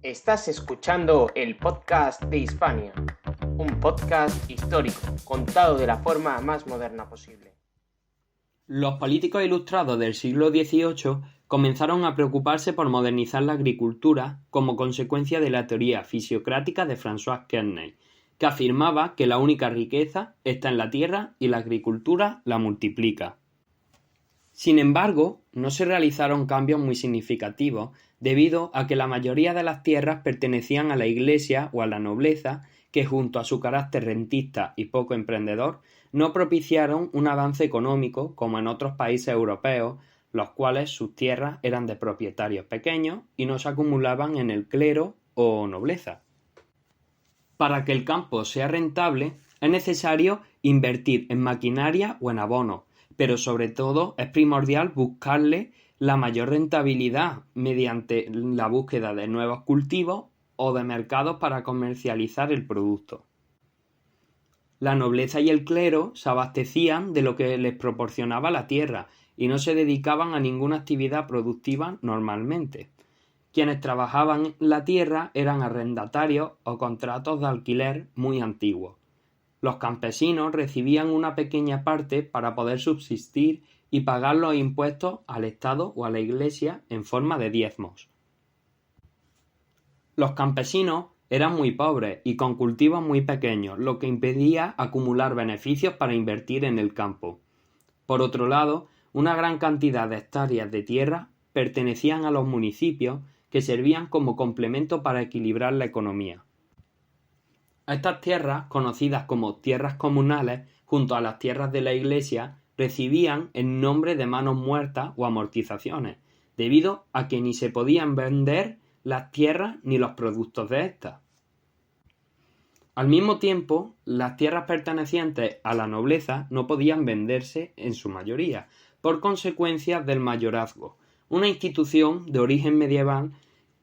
Estás escuchando el podcast de Hispania, un podcast histórico contado de la forma más moderna posible. Los políticos ilustrados del siglo XVIII comenzaron a preocuparse por modernizar la agricultura como consecuencia de la teoría fisiocrática de François Kernel, que afirmaba que la única riqueza está en la tierra y la agricultura la multiplica. Sin embargo, no se realizaron cambios muy significativos debido a que la mayoría de las tierras pertenecían a la Iglesia o a la nobleza, que junto a su carácter rentista y poco emprendedor, no propiciaron un avance económico como en otros países europeos, los cuales sus tierras eran de propietarios pequeños y no se acumulaban en el clero o nobleza. Para que el campo sea rentable, es necesario invertir en maquinaria o en abonos, pero sobre todo es primordial buscarle la mayor rentabilidad mediante la búsqueda de nuevos cultivos o de mercados para comercializar el producto. La nobleza y el clero se abastecían de lo que les proporcionaba la tierra y no se dedicaban a ninguna actividad productiva normalmente. Quienes trabajaban la tierra eran arrendatarios o contratos de alquiler muy antiguos. Los campesinos recibían una pequeña parte para poder subsistir y pagar los impuestos al Estado o a la Iglesia en forma de diezmos. Los campesinos eran muy pobres y con cultivos muy pequeños, lo que impedía acumular beneficios para invertir en el campo. Por otro lado, una gran cantidad de hectáreas de tierra pertenecían a los municipios, que servían como complemento para equilibrar la economía. Estas tierras, conocidas como tierras comunales, junto a las tierras de la Iglesia, recibían el nombre de manos muertas o amortizaciones, debido a que ni se podían vender las tierras ni los productos de estas. Al mismo tiempo, las tierras pertenecientes a la nobleza no podían venderse en su mayoría, por consecuencia del mayorazgo, una institución de origen medieval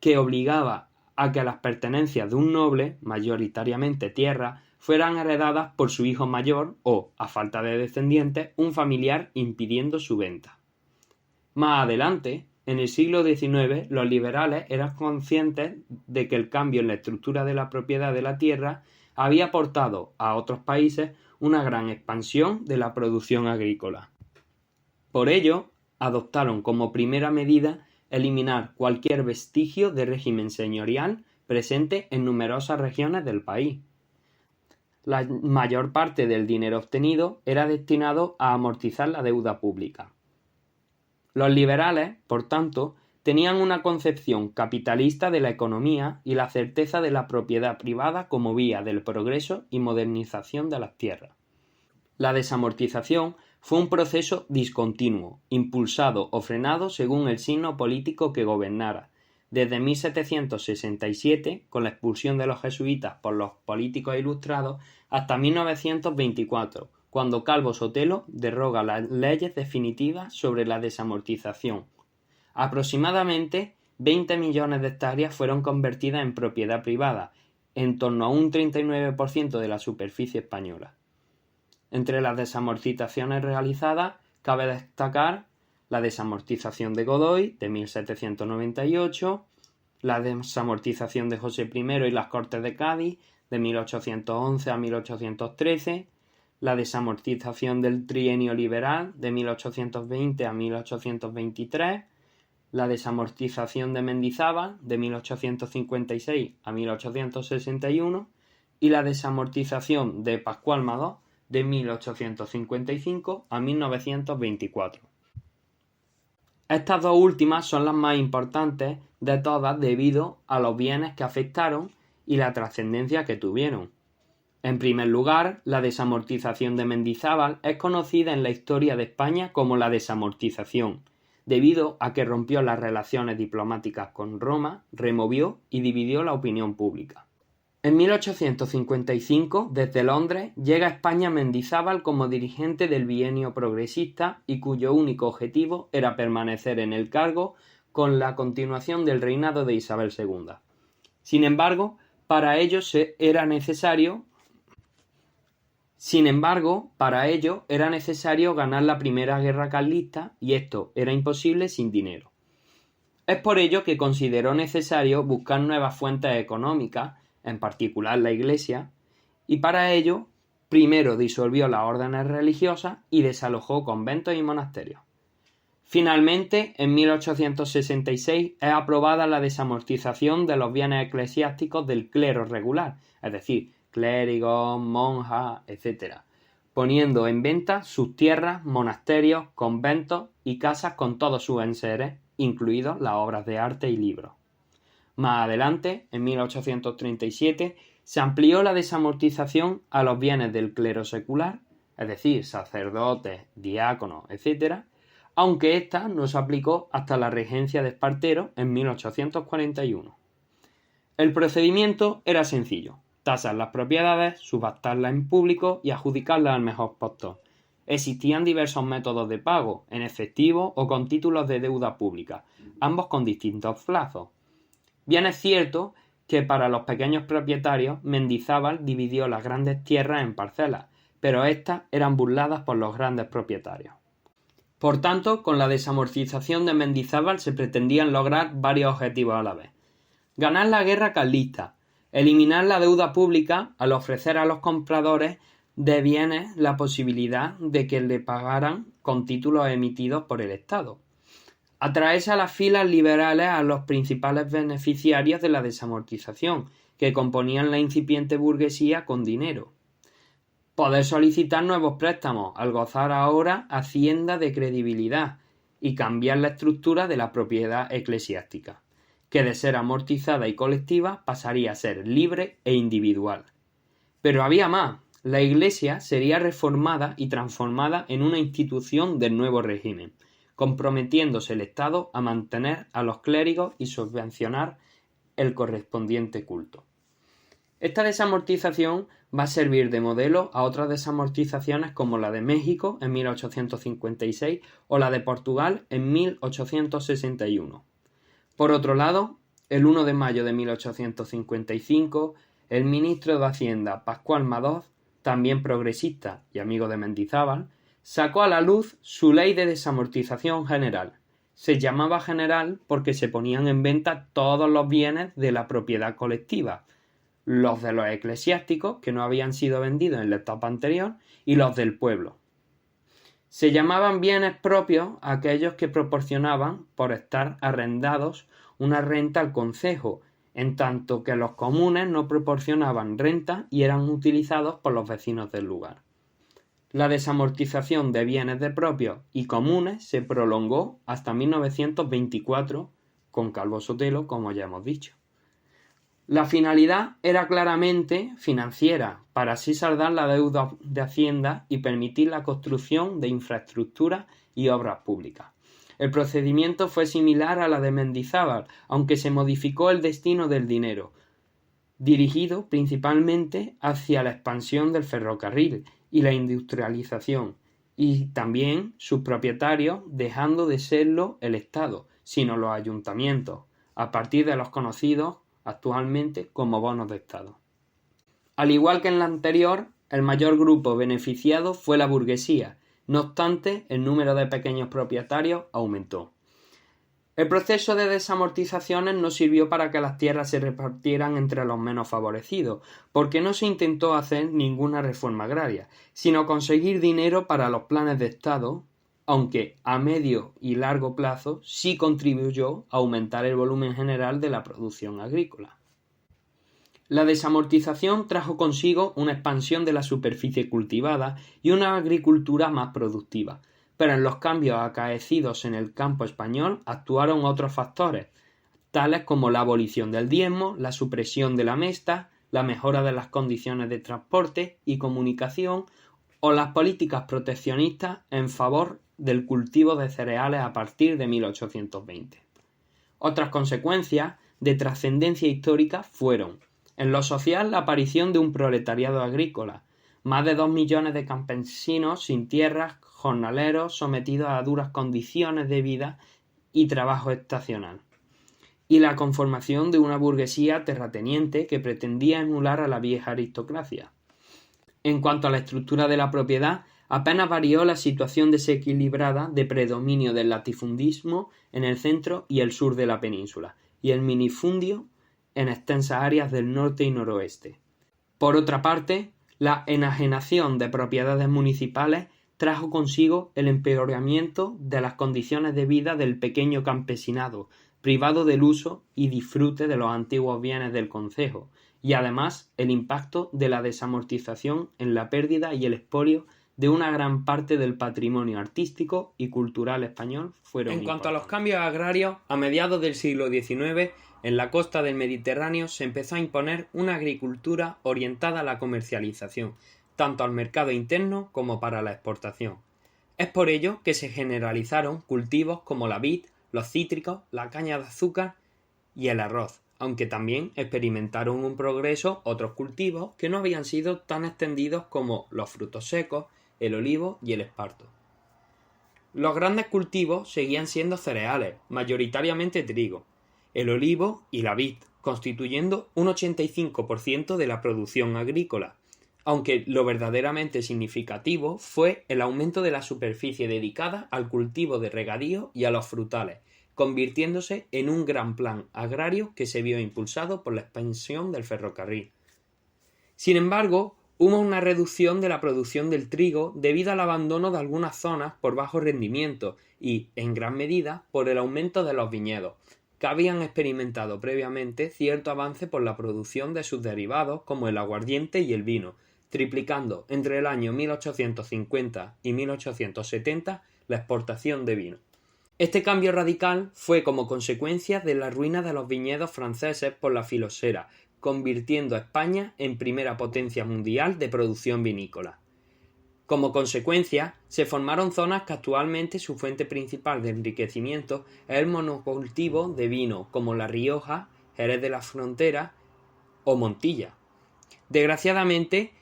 que obligaba a que las pertenencias de un noble, mayoritariamente tierras, fueran heredadas por su hijo mayor o, a falta de descendientes, un familiar impidiendo su venta. Más adelante, en el siglo XIX, los liberales eran conscientes de que el cambio en la estructura de la propiedad de la tierra había aportado a otros países una gran expansión de la producción agrícola. Por ello, adoptaron como primera medida eliminar cualquier vestigio de régimen señorial presente en numerosas regiones del país. La mayor parte del dinero obtenido era destinado a amortizar la deuda pública. Los liberales, por tanto, tenían una concepción capitalista de la economía y la certeza de la propiedad privada como vía del progreso y modernización de las tierras. La desamortización fue un proceso discontinuo, impulsado o frenado según el signo político que gobernara, desde 1767, con la expulsión de los jesuitas por los políticos ilustrados, hasta 1924, cuando Calvo Sotelo deroga las leyes definitivas sobre la desamortización. Aproximadamente 20 millones de hectáreas fueron convertidas en propiedad privada, en torno a un 39% de la superficie española. Entre las desamortizaciones realizadas cabe destacar la desamortización de Godoy de 1798, la desamortización de José I y las Cortes de Cádiz de 1811 a 1813, la desamortización del trienio liberal de 1820 a 1823, la desamortización de Mendizábal de 1856 a 1861 y la desamortización de Pascual Madó de 1855 a 1924. Estas dos últimas son las más importantes de todas debido a los bienes que afectaron y la trascendencia que tuvieron. En primer lugar, la desamortización de Mendizábal es conocida en la historia de España como la desamortización, debido a que rompió las relaciones diplomáticas con Roma, removió y dividió la opinión pública. En 1855, desde Londres, llega a España Mendizábal como dirigente del bienio progresista y cuyo único objetivo era permanecer en el cargo con la continuación del reinado de Isabel II. Sin embargo, para ello era necesario ganar la Primera Guerra Carlista y esto era imposible sin dinero. Es por ello que consideró necesario buscar nuevas fuentes económicas, en particular la Iglesia, y para ello primero disolvió las órdenes religiosas y desalojó conventos y monasterios. Finalmente, en 1866 es aprobada la desamortización de los bienes eclesiásticos del clero regular, es decir, clérigos, monjas, etc., poniendo en venta sus tierras, monasterios, conventos y casas con todos sus enseres, incluidos las obras de arte y libros. Más adelante, en 1837, se amplió la desamortización a los bienes del clero secular, es decir, sacerdotes, diáconos, etc., aunque ésta no se aplicó hasta la regencia de Espartero en 1841. El procedimiento era sencillo: tasar las propiedades, subastarlas en público y adjudicarlas al mejor postor. Existían diversos métodos de pago, en efectivo o con títulos de deuda pública, ambos con distintos plazos. Bien es cierto que para los pequeños propietarios Mendizábal dividió las grandes tierras en parcelas, pero éstas eran burladas por los grandes propietarios. Por tanto, con la desamortización de Mendizábal se pretendían lograr varios objetivos a la vez: ganar la guerra carlista, eliminar la deuda pública al ofrecer a los compradores de bienes la posibilidad de que le pagaran con títulos emitidos por el Estado, atraerse a las filas liberales a los principales beneficiarios de la desamortización, que componían la incipiente burguesía con dinero, poder solicitar nuevos préstamos al gozar ahora Hacienda de credibilidad y cambiar la estructura de la propiedad eclesiástica, que de ser amortizada y colectiva pasaría a ser libre e individual. Pero había más: la Iglesia sería reformada y transformada en una institución del nuevo régimen, comprometiéndose el Estado a mantener a los clérigos y subvencionar el correspondiente culto. Esta desamortización va a servir de modelo a otras desamortizaciones como la de México en 1856 o la de Portugal en 1861. Por otro lado, el 1 de mayo de 1855, el ministro de Hacienda Pascual Madoz, también progresista y amigo de Mendizábal, sacó a la luz su ley de desamortización general. Se llamaba general porque se ponían en venta todos los bienes de la propiedad colectiva, los de los eclesiásticos que no habían sido vendidos en la etapa anterior y los del pueblo. Se llamaban bienes propios aquellos que proporcionaban, por estar arrendados, una renta al concejo, en tanto que los comunes no proporcionaban renta y eran utilizados por los vecinos del lugar. La desamortización de bienes de propios y comunes se prolongó hasta 1924 con Calvo Sotelo, como ya hemos dicho. La finalidad era claramente financiera, para así saldar la deuda de Hacienda y permitir la construcción de infraestructuras y obras públicas. El procedimiento fue similar a la de Mendizábal, aunque se modificó el destino del dinero, dirigido principalmente hacia la expansión del ferrocarril y la industrialización, y también sus propietarios dejando de serlo el Estado, sino los ayuntamientos, a partir de los conocidos actualmente como bonos de Estado. Al igual que en la anterior, el mayor grupo beneficiado fue la burguesía. No obstante, el número de pequeños propietarios aumentó. El proceso de desamortizaciones no sirvió para que las tierras se repartieran entre los menos favorecidos, porque no se intentó hacer ninguna reforma agraria, sino conseguir dinero para los planes de Estado, aunque a medio y largo plazo sí contribuyó a aumentar el volumen general de la producción agrícola. La desamortización trajo consigo una expansión de la superficie cultivada y una agricultura más productiva, pero en los cambios acaecidos en el campo español actuaron otros factores, tales como la abolición del diezmo, la supresión de la mesta, la mejora de las condiciones de transporte y comunicación o las políticas proteccionistas en favor del cultivo de cereales a partir de 1820. Otras consecuencias de trascendencia histórica fueron, en lo social, la aparición de un proletariado agrícola, más de 2 millones de campesinos sin tierras, jornaleros sometidos a duras condiciones de vida y trabajo estacional, y la conformación de una burguesía terrateniente que pretendía emular a la vieja aristocracia. En cuanto a la estructura de la propiedad, Apenas varió la situación desequilibrada de predominio del latifundismo en el centro y el sur de la península, y el minifundio en extensas áreas del norte y noroeste. Por otra parte, la enajenación de propiedades municipales trajo consigo el empeoramiento de las condiciones de vida del pequeño campesinado, privado del uso y disfrute de los antiguos bienes del concejo, y además el impacto de la desamortización en la pérdida y el expolio de una gran parte del patrimonio artístico y cultural español fueron importantes. En cuanto a los cambios agrarios, a mediados del siglo XIX, en la costa del Mediterráneo se empezó a imponer una agricultura orientada a la comercialización, tanto al mercado interno como para la exportación. Es por ello que se generalizaron cultivos como la vid, los cítricos, la caña de azúcar y el arroz, aunque también experimentaron un progreso otros cultivos que no habían sido tan extendidos como los frutos secos, el olivo y el esparto. Los grandes cultivos seguían siendo cereales, mayoritariamente trigo, el olivo y la vid, constituyendo un 85% de la producción agrícola, aunque lo verdaderamente significativo fue el aumento de la superficie dedicada al cultivo de regadío y a los frutales, convirtiéndose en un gran plan agrario que se vio impulsado por la expansión del ferrocarril. Sin embargo, hubo una reducción de la producción del trigo debido al abandono de algunas zonas por bajo rendimiento y, en gran medida, por el aumento de los viñedos, que habían experimentado previamente cierto avance por la producción de sus derivados como el aguardiente y el vino, triplicando entre el año 1850 y 1870 la exportación de vino. Este cambio radical fue como consecuencia de la ruina de los viñedos franceses por la filosera, convirtiendo a España en primera potencia mundial de producción vinícola. Como consecuencia, se formaron zonas que actualmente su fuente principal de enriquecimiento es el monocultivo de vino, como La Rioja, Jerez de la Frontera o Montilla. Desgraciadamente,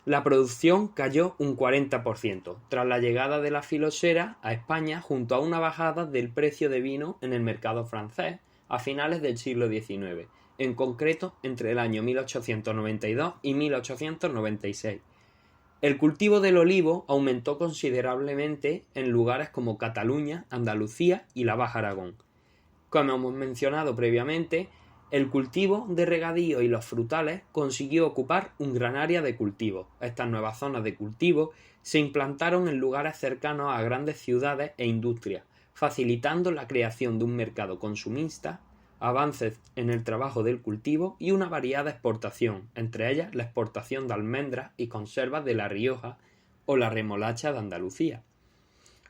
la producción cayó un 40%, tras la llegada de la filosera a España junto a una bajada del precio de vino en el mercado francés a finales del siglo XIX, en concreto entre el año 1892 y 1896. El cultivo del olivo aumentó considerablemente en lugares como Cataluña, Andalucía y la Baja Aragón. Como hemos mencionado previamente, el cultivo de regadío y los frutales consiguió ocupar un gran área de cultivo. Estas nuevas zonas de cultivo se implantaron en lugares cercanos a grandes ciudades e industrias, facilitando la creación de un mercado consumista, avances en el trabajo del cultivo y una variada exportación, entre ellas la exportación de almendras y conservas de La Rioja o la remolacha de Andalucía.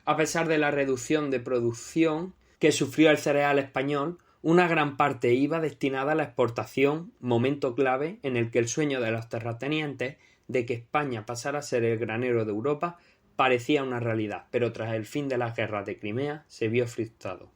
A pesar de la reducción de producción que sufrió el cereal español, una gran parte iba destinada a la exportación, momento clave en el que el sueño de los terratenientes de que España pasara a ser el granero de Europa parecía una realidad, pero tras el fin de las guerras de Crimea se vio frustrado.